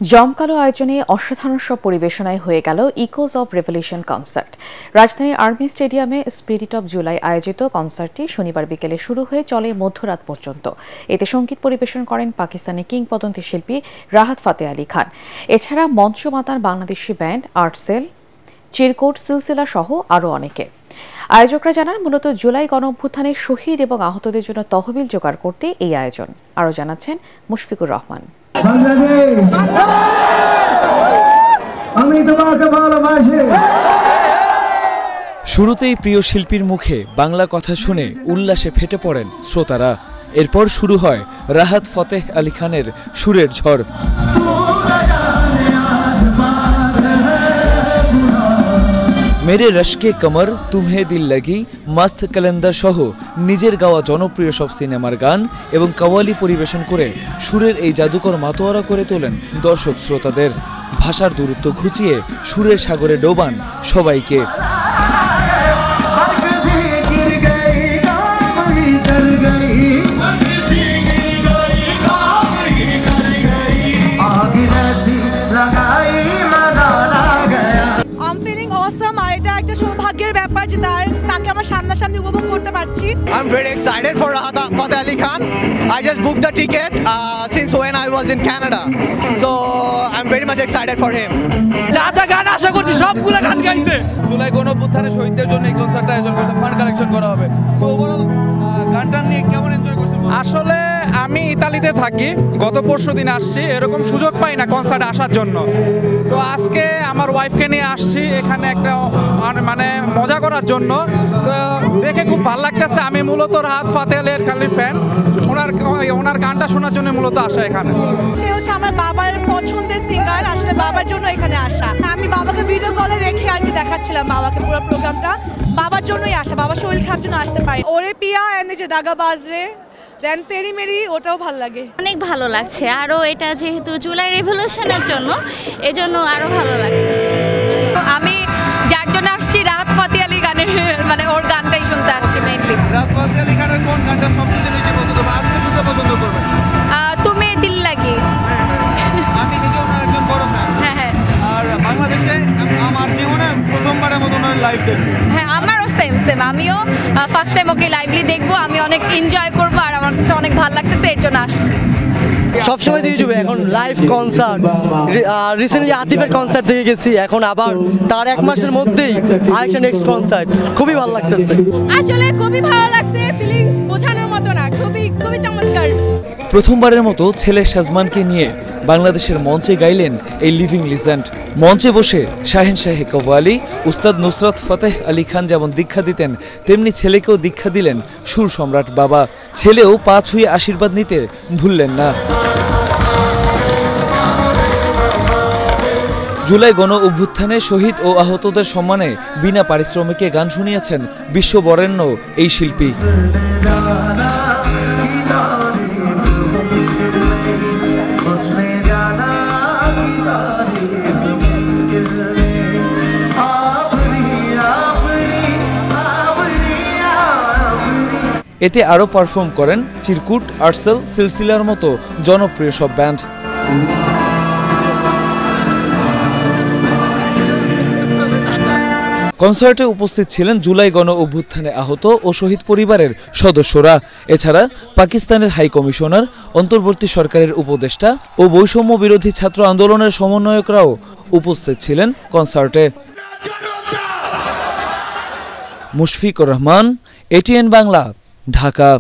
জমকালো আয়োজনে অসাধারণ সব পরিবেশনায় হয়ে গেল ইকোজ অব রেভলিউশন কনসার্ট। রাজধানীর আর্মি স্টেডিয়ামে স্পিরিট অব জুলাই আয়োজিত কনসার্টটি শনিবার বিকেলে শুরু হয়ে চলে মধ্যরাত পর্যন্ত। এতে সঙ্গীত পরিবেশন করেন পাকিস্তানি কিংবদন্তি শিল্পী রাহাত ফাতে আলী খান। এছাড়া মঞ্চ মাতান বাংলাদেশি ব্যান্ড আর্টসেল, চিরকুট, সিলসিলা সহ আরও অনেকে। আয়োজকরা জানান, মূলত জুলাই গণঅভ্যুত্থানে শহীদ এবং আহতদের জন্য তহবিল জোগাড় করতে এই আয়োজন। আরও জানাচ্ছেন মুশফিকুর রহমান। শুরুতেই প্রিয় শিল্পীর মুখে বাংলা কথা শুনে উল্লাসে ফেটে পড়েন শ্রোতারা। এরপর শুরু হয় রাহাত ফতেহ আলী খানের সুরের ঝড়। মেরে রশকে কমর, তুমহে দিল লাগি, মস্ত ক্যালেন্ডার সহ নিজের গাওয়া জনপ্রিয় সব সিনেমার গান এবং কাওয়ালি পরিবেশন করে সুরের এই জাদুকর মাতোয়ারা করে তোলেন দর্শক শ্রোতাদের। ভাষার দূরত্ব ঘুচিয়ে সুরের সাগরে ডোবান সবাইকে। সৌভাগ্যের ব্যাপার যে তাকে আমরা সামনাসামনি উপভোগ করতে পারছি। I'm very excited for Rahat Fateh Ali Khan. I just booked the ticket since when I was in Canada. So I'm very much excited for him. যা গান আশা করছি সবগুলো গান গাইছে। জুলাই গণঅভ্যুত্থানে শহীদদের জন্য এই কনসার্টটা আয়োজন করেছে, ফান্ড কালেকশন করা হবে। তো ওভারঅল গানটা নিয়ে কেমন এনজয় করছেন? আসলে আমি ইতালিতে থাকি, গত পরশুদিন আসছি, এরকম সুযোগ পাই না কনসার্টে আসার জন্য। তো আজকে আমার ওয়াইফকে নিয়ে আসছি এখানে একটা মানে মজা করার জন্য। তো দেখে খুব ভালো লাগতেছে। আমি মূলত রাহাত ফাতে আলীর খালি ফ্যান, ওনার গানটা শোনার জন্য মূলত আসা এখানে। সে হচ্ছে আমার বাবার পছন্দের সিঙ্গার, আসলে বাবার জন্য এখানে আসা। আমি বাবাকে ভিডিও কলে রেখে আর কি দেখাচ্ছিলাম বাবাকে পুরো প্রোগ্রামটা। বাবার জন্যই আসা, বাবার শরীর খারাপ জন্য আসতে পারি। ওরে পিয়া এনে যে দাগাবাজ রে দেন তেরি মেরি, ওটাও ভালো লাগে। অনেক ভালো লাগছে, আরও এটা যেহেতু জুলাই রেভলিউশনের জন্য এজন্য আরও ভালো লাগতেছে। আমি যার জন্য আসছি রাহাত ফাতে আলী গানের, মানে ওর গানটাই শুনতে আসছি মেইনলি। রাহাত ফাতে আলী গানের কোন গানটা সবচেয়ে বেশি পছন্দ বা আজকে শুনতে পছন্দ করবেন? তুমি দিল লাগি। আমি নিজে ওনার একজন বড় ফ্যান। হ্যাঁ। আর বাংলাদেশে আমার জীবনে প্রথমবারের মতো ওনার লাইভ দেখব। হ্যাঁ, আমারও সেম। আমিও ফার্স্ট টাইম ওকে লাইভলি দেখবো। আমি অনেক এনজয় করবো আর আমার কাছে অনেক ভালো লাগতেছে, এর জন্য আসছি। সবসময় দিয়ে যাবে এখন লাইভ কনসার্ট। রিসেন্টলি আতিফের কনসার্ট থেকে গেছি, এখন আবার তার 1 মাসের মধ্যেই আরেকটা নেক্সট কনসার্ট। খুবই ভালো লাগতেছে, আসলে খুবই ভালো লাগছে। ফিলিংস বোঝানোর মতো না, খুবই চমৎকার। প্রথমবারের মতো ছেলে সাজমানকে নিয়ে বাংলাদেশের মঞ্চে গাইলেন এই লিভিং লিজেন্ড। মঞ্চে বসে শাহিন শাহে কওয়ালি, উস্তাদ নুসরাত ফতেহ আলী খান যেমন দীক্ষা দিতেন, তেমনি ছেলেকেও দীক্ষা দিলেন সুর সম্রাট বাবা। ছেলেও পা ছুঁয়ে আশীর্বাদ নিতে ভুললেন না। জুলাই গণ অভ্যুত্থানে শহীদ ও আহতদের সম্মানে বিনা পারিশ্রমিকে গান শুনিয়েছেন বিশ্ববরেণ্য এই শিল্পী। এতে আরও পারফর্ম করেন চিরকুট, আর্টসেল, সিলসিলার মতো জনপ্রিয় সব ব্যান্ড। কনসার্টে উপস্থিত ছিলেন জুলাই গণ অভ্যুত্থানে আহত ও শহীদ পরিবারের সদস্যরা। এছাড়া পাকিস্তানের হাই কমিশনার, অন্তর্বর্তী সরকারের উপদেষ্টা ও বৈষম্য বিরোধী ছাত্র আন্দোলনের সমন্বয়করাও উপস্থিত ছিলেন কনসার্টে। মুশফিকুর রহমান, এটিএন বাংলা, ঢাকা।